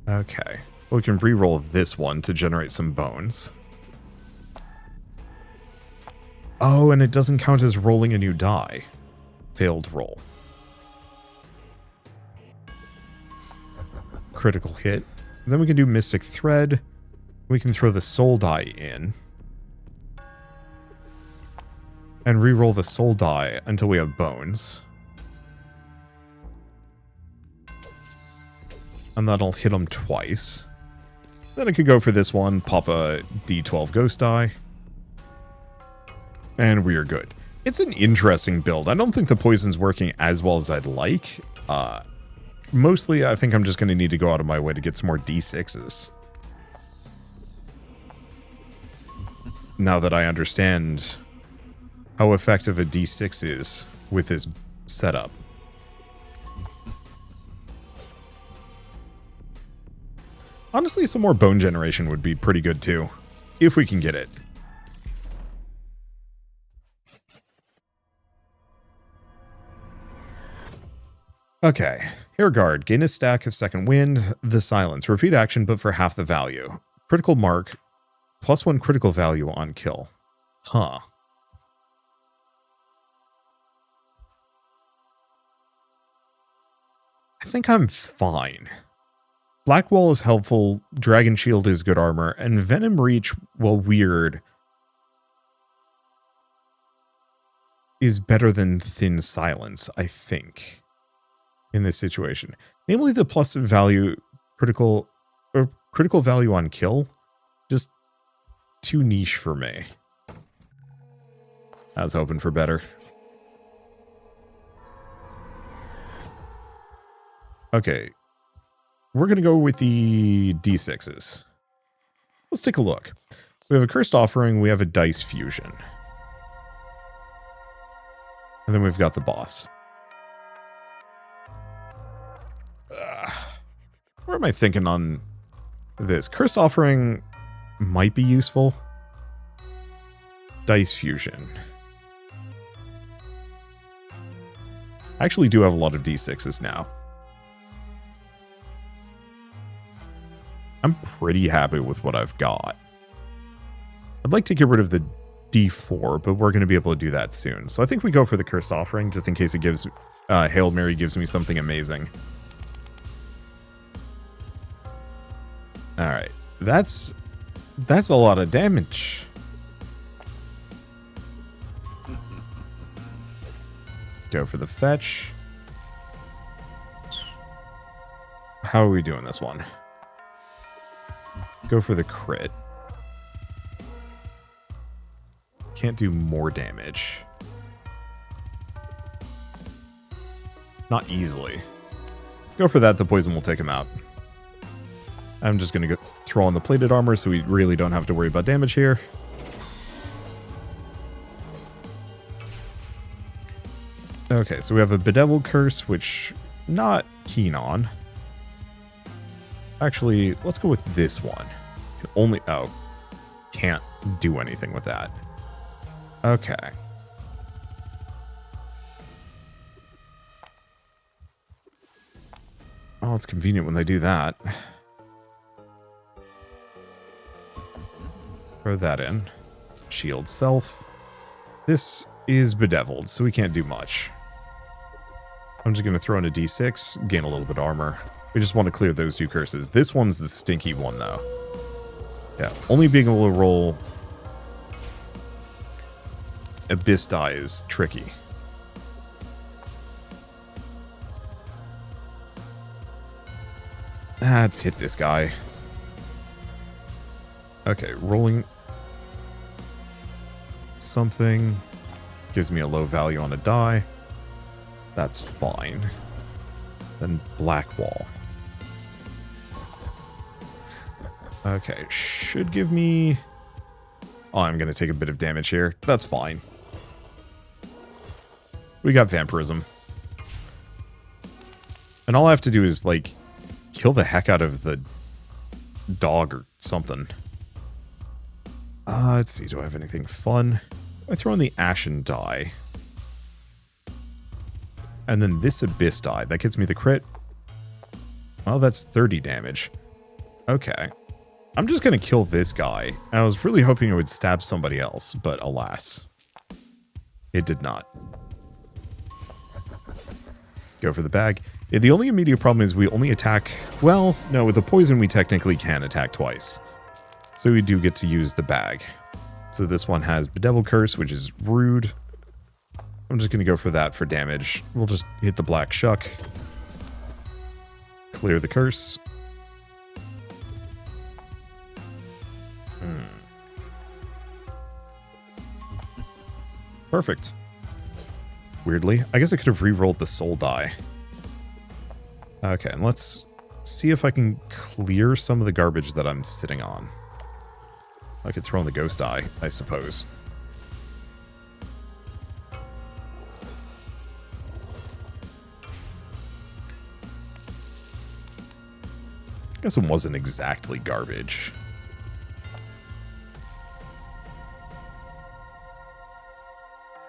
Okay. Well, we can re-roll this one to generate some bones. Oh, and it doesn't count as rolling a new die. Failed roll. Critical hit. And then we can do Mystic Thread. We can throw the soul die in. And re-roll the soul die until we have bones. And that'll hit him twice. Then I could go for this one, pop a D12 ghost die. And we are good. It's an interesting build. I don't think the poison's working as well as I'd like. Mostly, I think I'm just going to need to go out of my way to get some more D6s. Now that I understand how effective a D6 is with this setup. Honestly, some more bone generation would be pretty good too, if we can get it. Okay, Hairguard, gain a stack of second wind, the silence, repeat action but for half the value. Critical mark, +1 critical value on kill. Huh. I think I'm fine. Blackwall is helpful, Dragon Shield is good armor, and Venom Reach, while weird, is better than Thin Silence, I think, in this situation. Namely the plus value critical value on kill, just too niche for me. I was hoping for better. Okay. We're going to go with the D6s. Let's take a look. We have a Cursed Offering. We have a Dice Fusion. And then we've got the boss. Where am I thinking on this? Cursed Offering might be useful. Dice Fusion. I actually do have a lot of D6s now. I'm pretty happy with what I've got. I'd like to get rid of the D4, but we're going to be able to do that soon. So I think we go for the Cursed Offering, just in case it gives... Hail Mary gives me something amazing. Alright. That's a lot of damage. Go for the fetch. How are we doing this one? Go for the crit. Can't do more damage. Not easily. Go for that, the poison will take him out. I'm just going to go throw on the plated armor so we really don't have to worry about damage here. Okay, so we have a Bedeviled Curse, which not keen on. Actually, let's go with this one. Only... Oh. Can't do anything with that. Okay. Oh, it's convenient when they do that. Throw that in. Shield self. This is bedeviled, so we can't do much. I'm just going to throw in a d6, gain a little bit of armor. We just want to clear those two curses. This one's the stinky one, though. Yeah, only being able to roll Abyss die is tricky. Let's hit this guy. Okay, rolling something gives me a low value on a die. That's fine. Then black wall. Okay, should give me... Oh, I'm going to take a bit of damage here. That's fine. We got vampirism. And all I have to do is, like, kill the heck out of the dog or something. Let's see, do I have anything fun? I throw in the Ashen die. And then this Abyss die. That gets me the crit. Oh, that's 30 damage. Okay. I'm just going to kill this guy. I was really hoping it would stab somebody else, but alas. It did not. Go for the bag. Yeah, the only immediate problem is we only attack... Well, no, with the poison we technically can attack twice. So we do get to use the bag. So this one has Bedeviled Curse, which is rude. I'm just going to go for that for damage. We'll just hit the Black Shuck. Clear the curse. Perfect. Weirdly, I guess I could have re-rolled the soul die. Okay, and let's see if I can clear some of the garbage that I'm sitting on. I could throw in the ghost die, I suppose. Guess it wasn't exactly garbage.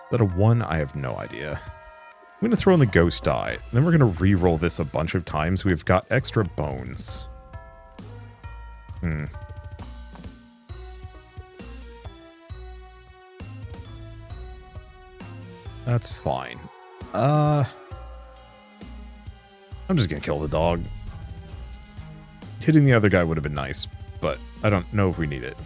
Is that a 1? I have no idea. I'm going to throw in the ghost die. Then we're going to re-roll this a bunch of times. We've got extra bones. That's fine. I'm just going to kill the dog. Hitting the other guy would have been nice, but I don't know if we need it.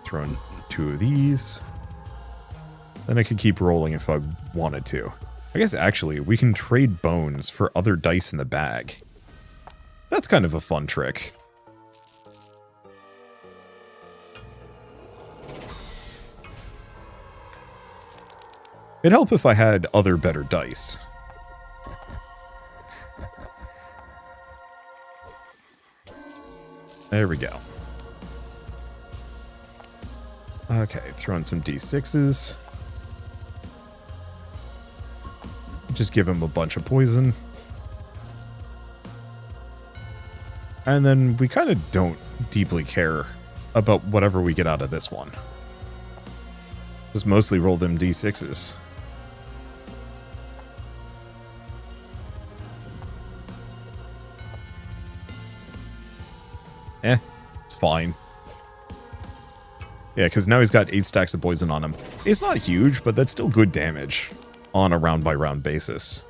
Throw in 2 of these. Then I could keep rolling if I wanted to. I guess actually we can trade bones for other dice in the bag. That's kind of a fun trick. It'd help if I had other better dice. There we go. Okay, throw in some D6s. Just give him a bunch of poison. And then we kind of don't deeply care about whatever we get out of this one. Just mostly roll them D6s. It's fine. Yeah, because now he's got 8 stacks of poison on him. It's not huge, but that's still good damage on a round-by-round basis.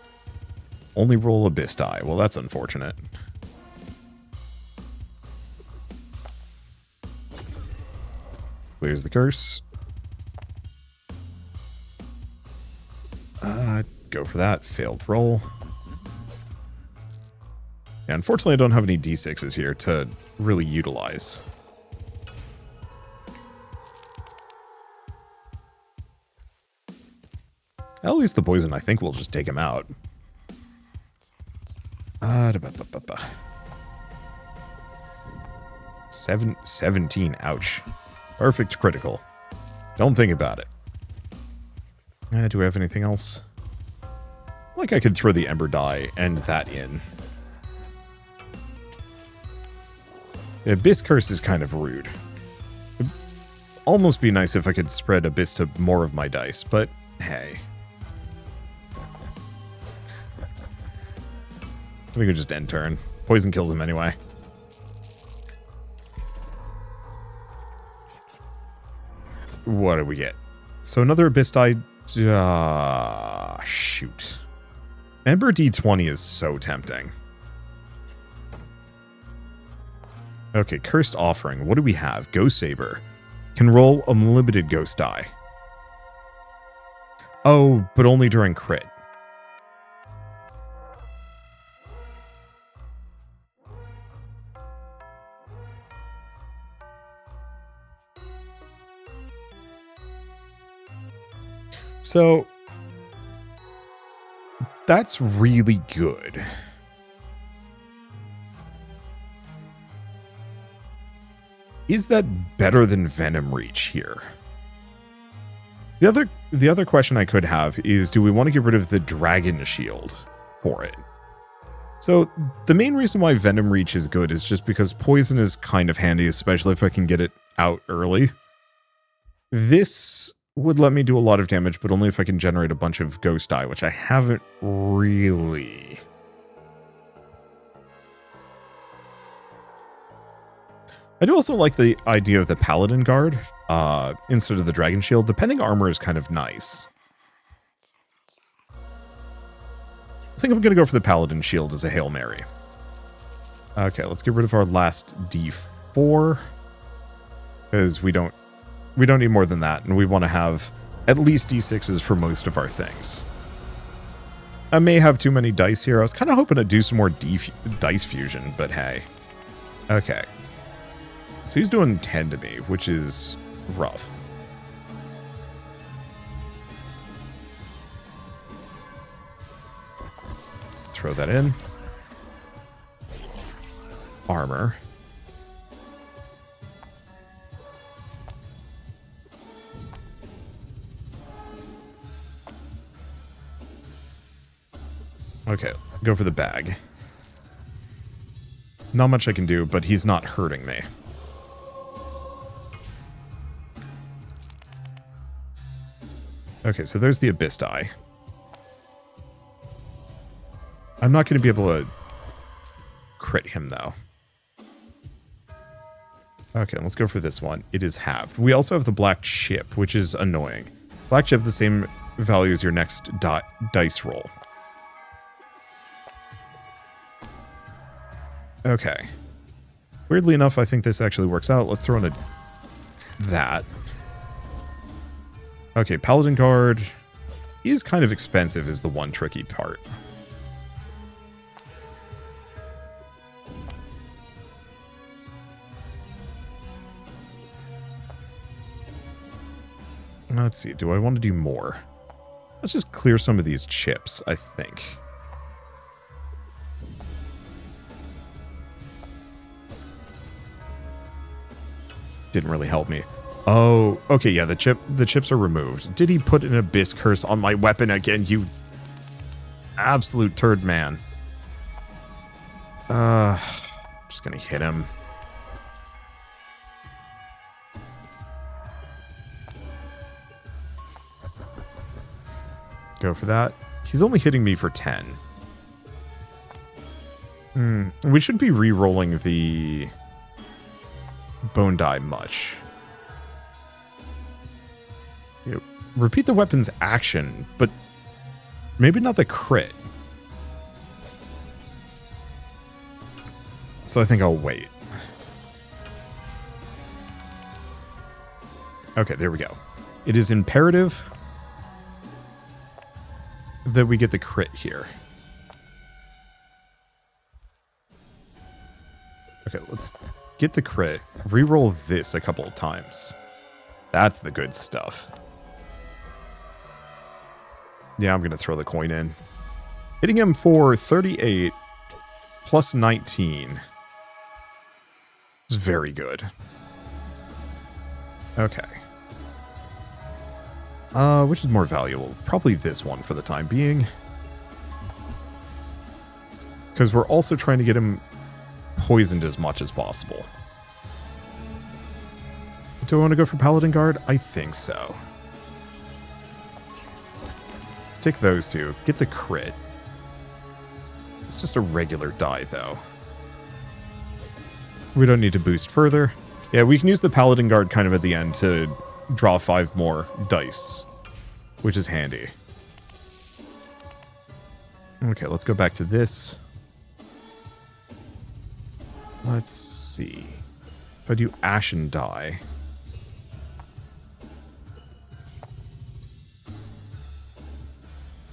Only roll Abyss die. Well, that's unfortunate. Clears the curse. Go for that. Failed roll. Yeah, unfortunately, I don't have any D6s here to really utilize. At least the poison, I think, will just take him out. 17, ouch. Perfect critical. Don't think about it. Do we have anything else? Like I could throw the Ember die and that in. The Abyss Curse is kind of rude. It'd almost be nice if I could spread Abyss to more of my dice, but hey. I think we just end turn. Poison kills him anyway. What do we get? So another Abyss die. Shoot. Ember D20 is so tempting. Okay, Cursed Offering. What do we have? Ghost Saber. Can roll unlimited ghost die. Oh, but only during crit. So, that's really good. Is that better than Venom Reach here? The other question I could have is, do we want to get rid of the Dragon Shield for it? So, the main reason why Venom Reach is good is just because poison is kind of handy, especially if I can get it out early. This would let me do a lot of damage, but only if I can generate a bunch of ghost die, which I haven't really. I do also like the idea of the Paladin Guard instead of the Dragon Shield. The Pending Armor is kind of nice. I think I'm going to go for the Paladin Shield as a Hail Mary. Okay, let's get rid of our last D4. Because we don't need more than that, and we want to have at least D6s for most of our things. I may have too many dice here. I was kind of hoping to do some more dice fusion, but hey. Okay. So he's doing 10 to me, which is rough. Throw that in. Armor. Okay, go for the bag. Not much I can do, but he's not hurting me. Okay, so there's the Abyss die. I'm not going to be able to crit him, though. Okay, let's go for this one. It is halved. We also have the Black Chip, which is annoying. Black Chip, the same value as your next dice roll. Okay. Weirdly enough, I think this actually works out. Let's throw in that. Okay, Paladin Guard is kind of expensive is the one tricky part. Let's see, do I want to do more? Let's just clear some of these chips, I think. Didn't really help me. Oh, okay, yeah, the chips are removed. Did he put an abyss curse on my weapon again, you absolute turd man? Just gonna hit him. Go for that. He's only hitting me for 10. We shouldn't be re-rolling the bone die much. You know, repeat the weapon's action, but maybe not the crit. So I think I'll wait. Okay, there we go. It is imperative that we get the crit here. Okay, let's get the crit. Reroll this a couple of times. That's the good stuff. Yeah, I'm going to throw the coin in. Hitting him for 38 plus 19 is very good. Okay. Which is more valuable? Probably this one for the time being. Because we're also trying to get him poisoned as much as possible. Do I want to go for Paladin Guard? I think so. Let's take those two. Get the crit. It's just a regular die, though. We don't need to boost further. Yeah, we can use the Paladin Guard kind of at the end to draw 5 more dice, which is handy. Okay, let's go back to this. Let's see. If I do Ashen Die.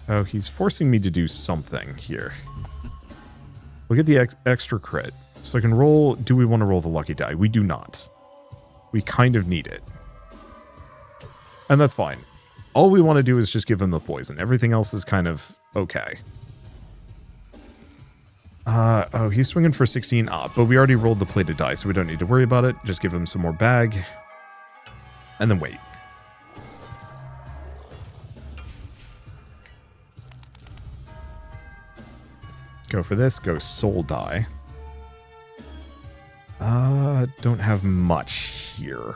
Oh, he's forcing me to do something here. We'll get the extra crit. So I can roll... Do we want to roll the lucky die? We do not. We kind of need it. And that's fine. All we want to do is just give him the poison. Everything else is kind of okay. Oh, he's swinging for 16. But we already rolled the plated die, so we don't need to worry about it. Just give him some more bag. And then wait. Go for this. Go soul die. Don't have much here.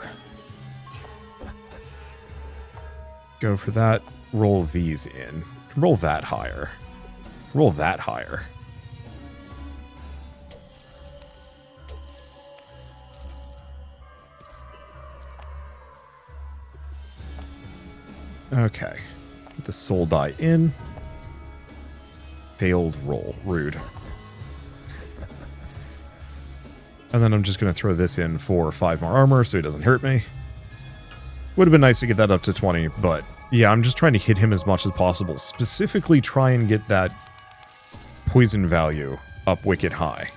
Go for that. Roll these in. Roll that higher. Roll that higher. Okay. Get the soul die in. Failed roll. Rude. And then I'm just going to throw this in for 5 more armor so he doesn't hurt me. Would have been nice to get that up to 20, but yeah, I'm just trying to hit him as much as possible. Specifically try and get that poison value up wicked high.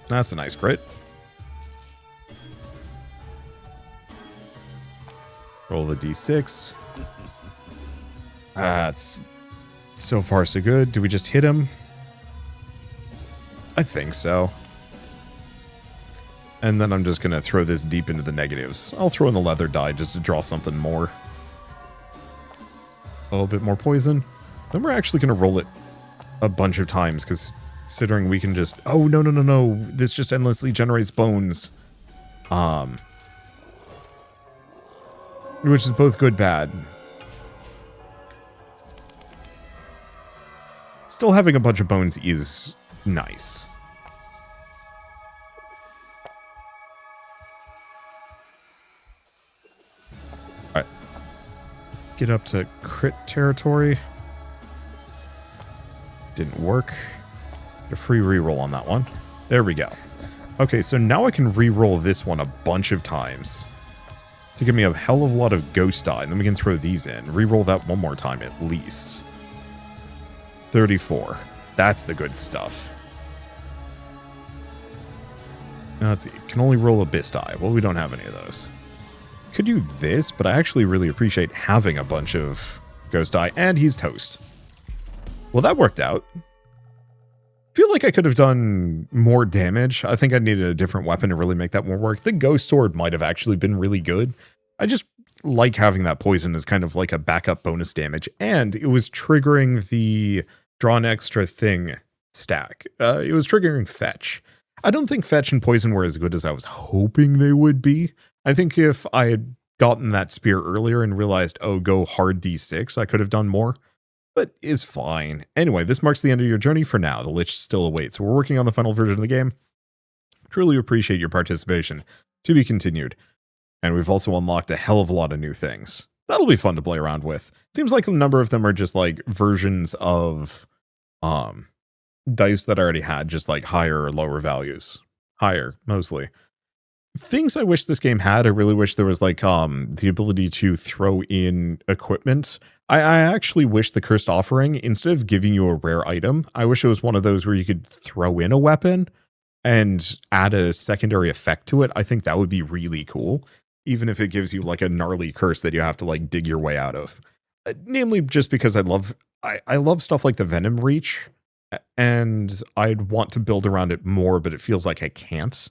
That's a nice crit. Roll the d6. That's so far so good. Do we just hit him? I think so. And then I'm just going to throw this deep into the negatives. I'll throw in the leather die just to draw something more. A little bit more poison. Then we're actually going to roll it a bunch of times, because considering we can just... Oh, no, no, no, no. This just endlessly generates bones. Which is both good, bad. Still having a bunch of bones is nice. Alright. Get up to crit territory. Didn't work. Get a free reroll on that one. There we go. Okay, so now I can reroll this one a bunch of times to give me a hell of a lot of ghost die, and then we can throw these in. Reroll that one more time at least. 34. That's the good stuff. Let's see. Can only roll Abyss die. Well, we don't have any of those. Could do this, but I actually really appreciate having a bunch of ghost die, and he's toast. Well, that worked out. Feel like I could have done more damage. I think I needed a different weapon to really make that more work. The ghost sword might have actually been really good. I just like having that poison as kind of like a backup bonus damage, and it was triggering the draw an extra thing stack. It was triggering fetch. I don't think fetch and poison were as good as I was hoping they would be. I think if I had gotten that spear earlier and realized, oh, go hard D6, I could have done more. But is fine. Anyway, this marks the end of your journey for now. The Lich still awaits. We're working on the final version of the game. Truly appreciate your participation. To be continued. And we've also unlocked a hell of a lot of new things. That'll be fun to play around with. Seems like a number of them are just like versions of dice that I already had, just like higher or lower values. Higher, mostly. Things I wish this game had, I really wish there was like the ability to throw in equipment. I actually wish the Cursed Offering, instead of giving you a rare item, I wish it was one of those where you could throw in a weapon and add a secondary effect to it. I think that would be really cool, even if it gives you like a gnarly curse that you have to like dig your way out of. Namely, just because I love stuff like the Venom Reach, and I'd want to build around it more, but it feels like I can't.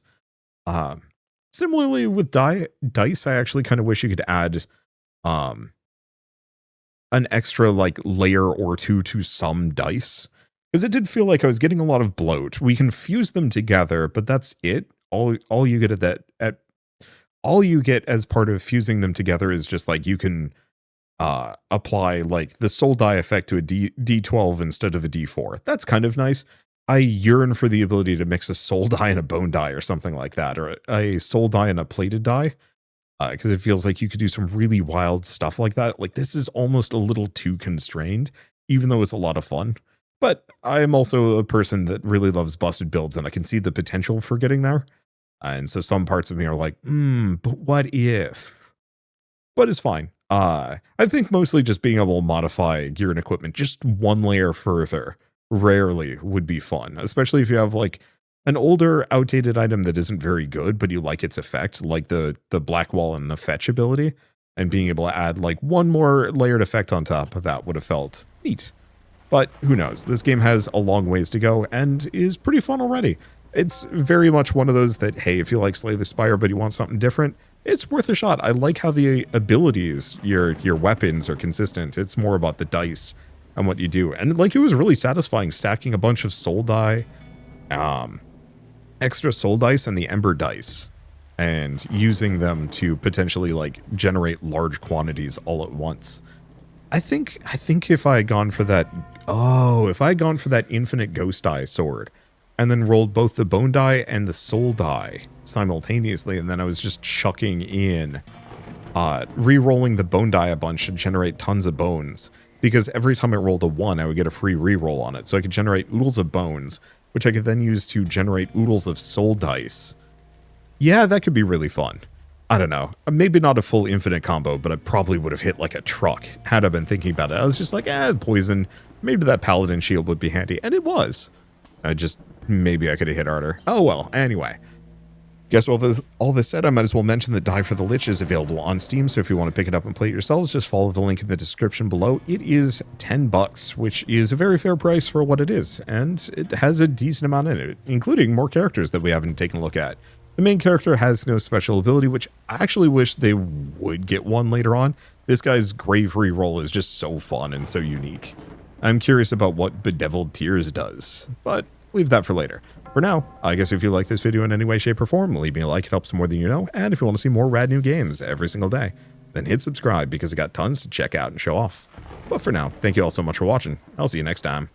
Similarly with dice, I actually kind of wish you could add an extra like layer or two to some dice, because it did feel like I was getting a lot of bloat. We can fuse them together, but that's it. All you get all you get as part of fusing them together is just like you can apply like the soul die effect to a D12 instead of a D4. That's kind of nice. I yearn for the ability to mix a soul die and a bone die or something like that, or a soul die and a plated die, because it feels like you could do some really wild stuff like that. Like, this is almost a little too constrained, even though it's a lot of fun. But I am also a person that really loves busted builds, and I can see the potential for getting there. And so some parts of me are like, but what if? But it's fine. I think mostly just being able to modify gear and equipment just one layer further rarely would be fun, especially if you have like an older outdated item that isn't very good, but you like its effect, like the black wall and the fetch ability, and being able to add like one more layered effect on top of that would have felt neat. But who knows? This game has a long ways to go and is pretty fun already. It's very much one of those that, hey, if you like Slay the Spire but you want something different, it's worth a shot. I like how the abilities, your weapons are consistent. It's more about the dice and what you do. And like, it was really satisfying stacking a bunch of soul die, extra soul dice and the ember dice, and using them to potentially like generate large quantities all at once. I think if I had gone for that, if I had gone for that infinite ghost die sword and then rolled both the bone die and the soul die simultaneously, and then I was just chucking in re-rolling the bone die a bunch to generate tons of bones, because every time I rolled a 1, I would get a free re-roll on it. So I could generate oodles of bones, which I could then use to generate oodles of soul dice. Yeah, that could be really fun. I don't know. Maybe not a full infinite combo, but I probably would have hit like a truck had I been thinking about it. I was just like, poison. Maybe that paladin shield would be handy. And it was. Maybe I could have hit harder. Oh well, anyway. Guess all this said, I might as well mention that Die for the Lich is available on Steam, so if you want to pick it up and play it yourselves, just follow the link in the description below. It is $10, which is a very fair price for what it is, and it has a decent amount in it, including more characters that we haven't taken a look at. The main character has no special ability, which I actually wish they would get one later on. This guy's grave reroll is just so fun and so unique. I'm curious about what Bedeviled Tears does, but leave that for later. For now, I guess if you like this video in any way, shape, or form, leave me a like, it helps more than you know, and if you want to see more rad new games every single day, then hit subscribe because I got tons to check out and show off. But for now, thank you all so much for watching. I'll see you next time.